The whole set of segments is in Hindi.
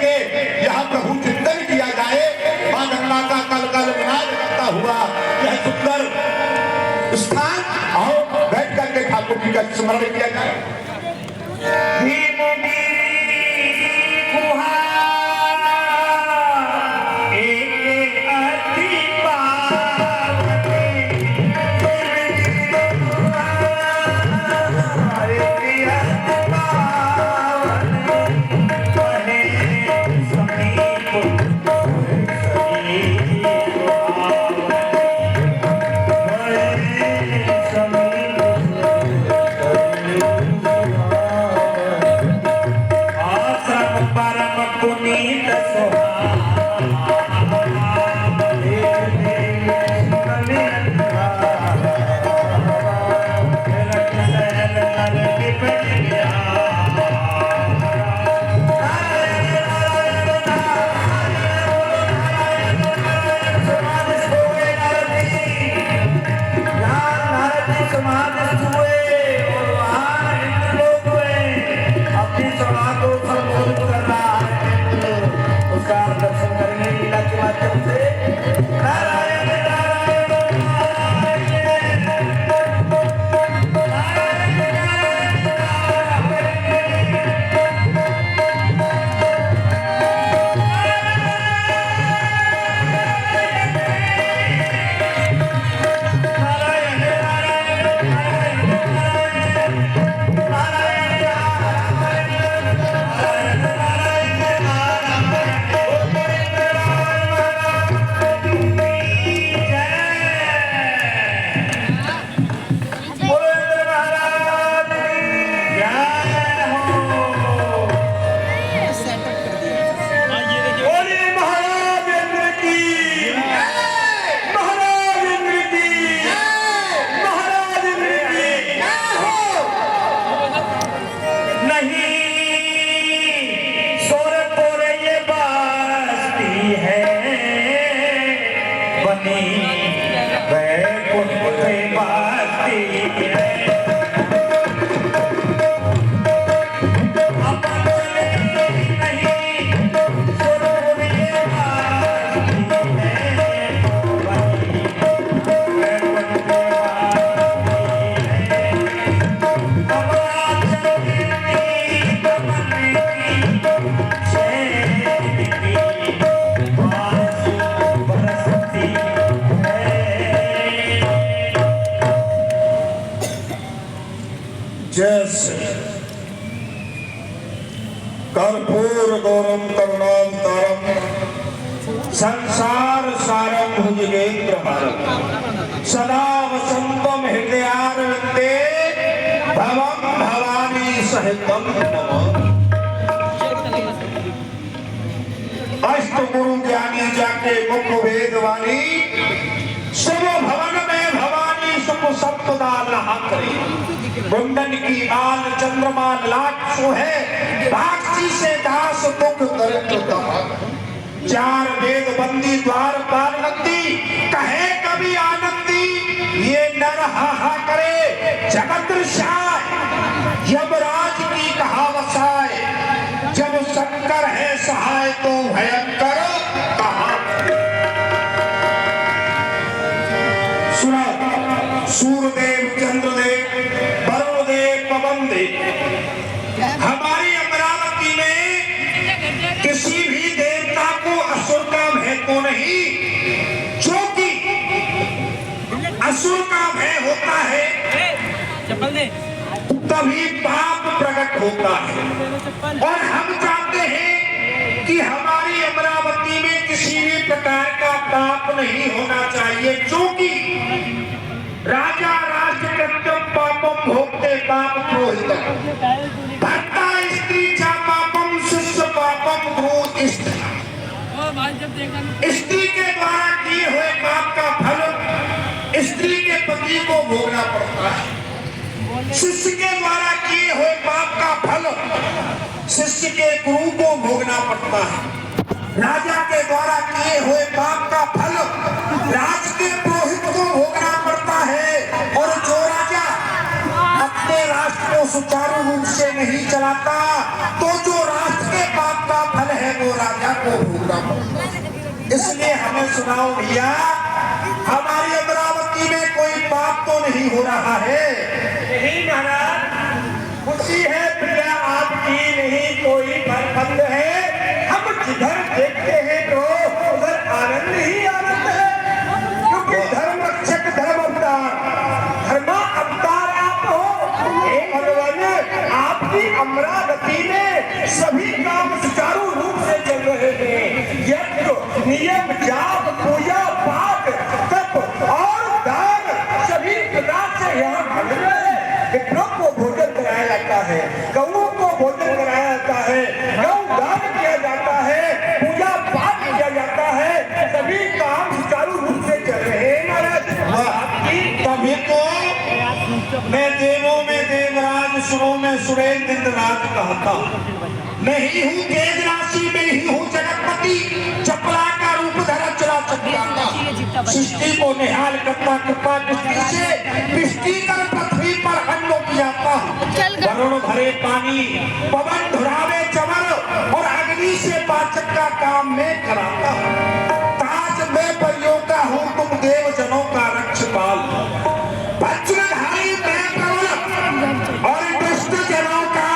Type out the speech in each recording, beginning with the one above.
करके यहाँ प्रभु चिंतन किया जाए। मां गंगा का कल कल विनाश करता हुआ यह सुंदर स्थान, आओ बैठ करके ठाकुर जी का स्मरण किया जाए। कर्पूर गौरम करुणावतारम संसार सारम भुजगेन्द्रहारम सदा वसंतम हृदयारविंदे भवम भवानी सहितम नमः। अष्ट गुरु ज्ञानी जाके मुख वेदवाणी सब भवन में भवानी सुख सप्तदा नहा करे। कुंदन की आल चंद्रमा लाट सोहे बाक्षी से दास दुख दरिद्र। चार वेद बंदी द्वार पार नंदी कहे कभी आनंदी ये नर हाहा करे जगत ऋषाय यमराज की कहा वसाय। जब शंकर है सहाय तो भयंकर कहा। सुना सूर्यदेव चंद्रदेव वरुण देव पवन देव हमारी अमरावती में किसी भी देवता को असुर का भय तो नहीं, जो कि असुर का भय होता है तभी पाप प्रकट होता है। और हम चाहते हैं कि हमारी अमरावती में किसी भी प्रकार का पाप नहीं होना चाहिए, जो कि राजा राष्ट्रकृत्यम पापम भोक्ते पाप प्रोहितम भर्ता स्त्री चा पापम शिष्य पापम क्रोध। स्त्री के द्वारा किए हुए पाप का फल स्त्री के पति को भोगना पड़ता है। शिष्य के द्वारा किए हुए पाप का फल शिष्य के गुरु को भोगना पड़ता है। राजा के द्वारा किए हुए पाप का फल राज के पुरोहित को भोगना पड़ता है। और जो राजा अपने राष्ट्र को सुचारू रूप से नहीं चलाता तो जो राष्ट्र के पाप का फल है वो राजा को भूखना पड़ता। इसलिए हमें सुनाओ भैया, हमारी अमरावती में कोई पाप तो नहीं हो रहा है? नहीं महाराज, खुशी है प्रजा आपकी, नहीं कोई बंद है। हम जिधर देखते हैं तो उधर आनंद ही आनंद है, क्योंकि धर्म रक्षक धर्म अवतार आप हो। हे भगवान, आपकी अमरावती में सभी काम सुचारू रूप से चल रहे हैं। यज्ञ नियम जाप पूजा पाठ तप और दान सभी प्रकार से यहाँ बढ़ रहे हैं। पितरों को भोजन कराया जाता है, गौओं को भोजन कराया जाता है, गौ दान किया जाता है, पूजा पाठ किया जाता है, सभी काम सुचारू रूप से चल रहे हैं महाराज। तभी तो मैं देवों में देवराज, सुरों में सुरेंद्र राज कहता हूँ। नहीं हूँ तेज राशि में, नहीं हूँ जगतपति, चपला का रूप धरा चला चक्राता, सृष्टि को निहाल करता कृपा दृष्टि से दृष्टि कर पृथ्वी पर अन्न जाता हूँ। वरुण भरे पानी, पवन धुरावे चमन और अग्नि से पाचक का काम मैं कराता हूँ। ताज मैं परियों का हूँ, तुम देव जनों का रक्षपाल। वज्रधारी मैं प्रबल और दुष्ट जनों का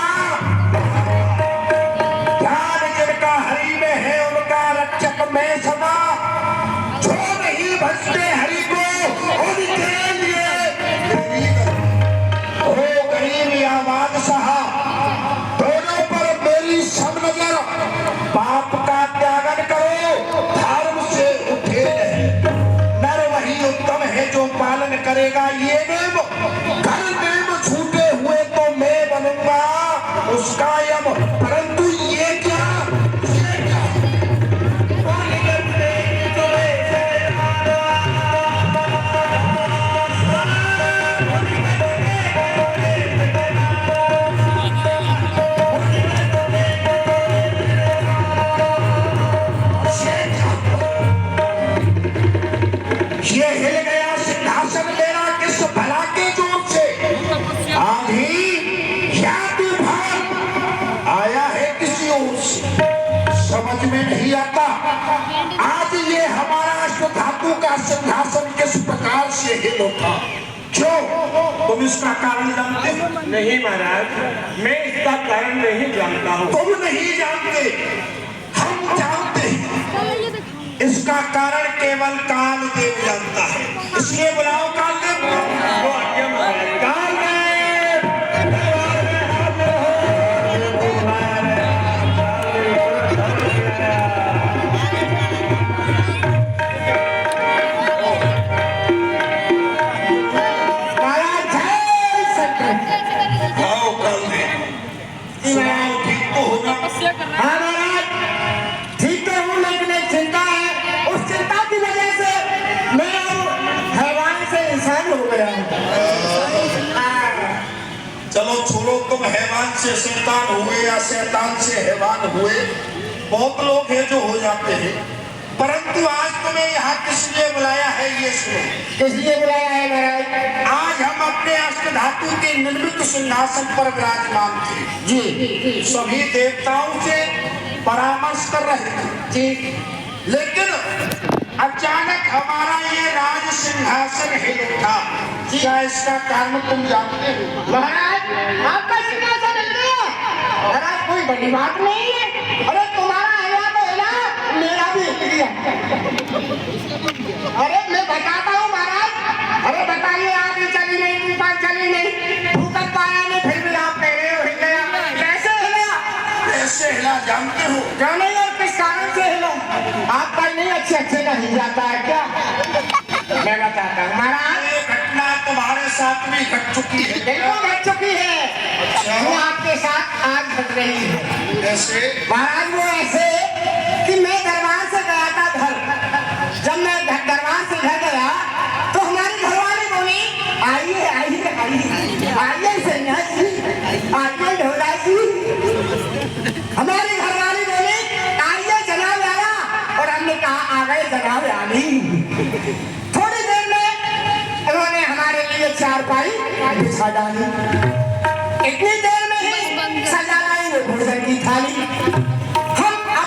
ध्यान जिनका हरि में है, उनका रक्षक मैं सदा। जो नहीं भजते हरि को उनके लिए हो गरीब या बादशाह, दोनों पर मेरी सब नजर। पाप का त्यागन करो, धर्म से उठे रहे। नर वही उत्तम है जो पालन करेगा ये नियम। घर नियम छूटे हुए तो मैं बनूंगा उसका यम। परंतु ये क्या, ये हिल गया सिंहासन मेरा किस भला के जोर से। आंधी या तूफान आया है किसी ओर से, समझ में नहीं आता। आज ये हमारा अश्व धातु का सिंहासन किस प्रकार से हिल उठा, क्यों? तुम इसका कारण जानते हो? नहीं महाराज, मैं इसका कारण नहीं जानता हूँ। तुम नहीं जानते, हम जानते हैं। इसका कारण केवल कालदेव जानता है, इसलिए बुलाओ कालदेव को। कालदेव, आओ कालदेव, सुनाओ, ठीक तो होगा? हाँ महाराज, ठीक तो हूँ, लेकिन एक चिंता है। उस चिंता की वजह से मैं हैवान से इंसान हो गया हूँ। चलो छोड़ो, तुम हैवान से शैतान हुए या शैतान से हैवान हुए, बहुत लोग हैं जो हो जाते हैं। परंतु आज तुम्हें यहाँ किस लिए बुलाया है ये सुनो। किस लिए बुलाया है महाराज? आज हम अपने अष्ट धातु के निर्मित सिंहासन पर विराजमान थे जी। सभी देवताओं से परामर्श कर रहे थे जी। लेकिन अचानक हमारा ये राज सिंहासन हिल उठा। क्या इसका कारण तुम जानते हो? महाराज, आपका सिंहासन हिल गया? महाराज, कोई बड़ी बात नहीं है। अरे तुम्हारा हिला तो हिला, मेरा भी हिल गया। अरे मैं बताता हूँ महाराज। अरे बताइए, आगे चली नहीं, ऊपर चली नहीं, भूकंप आया नहीं, फिर भी आप कह रहे हो हिल गया। कैसे हिला? कैसे हिला जानते हो? जाने और किस कारण से हिला? आपका नहीं अच्छे का हिल जाता है क्या? मैं बताता हूँ महाराज। ये घटना तुम्हारे साथ भी घट चुकी है। बिल्कुल घट चुकी है। अच्छा। वो आपके साथ आज घट रही है। कैसे? महाराज, वो ऐसे कि मैं दरबार से गया था घर। जब मैं दरबार से घर गया तो हमारी घरवाली बोली, आइए आइए आइए आइए सन्यासी, आइए ढोलासी। हमारी घरवाली बोली, आइए जनाब आया, और हमने कहा आ गए जनाब आनी। थोड़ी देर में उन्होंने हमारे लिए चारपाई बिछा डाली। इतनी देर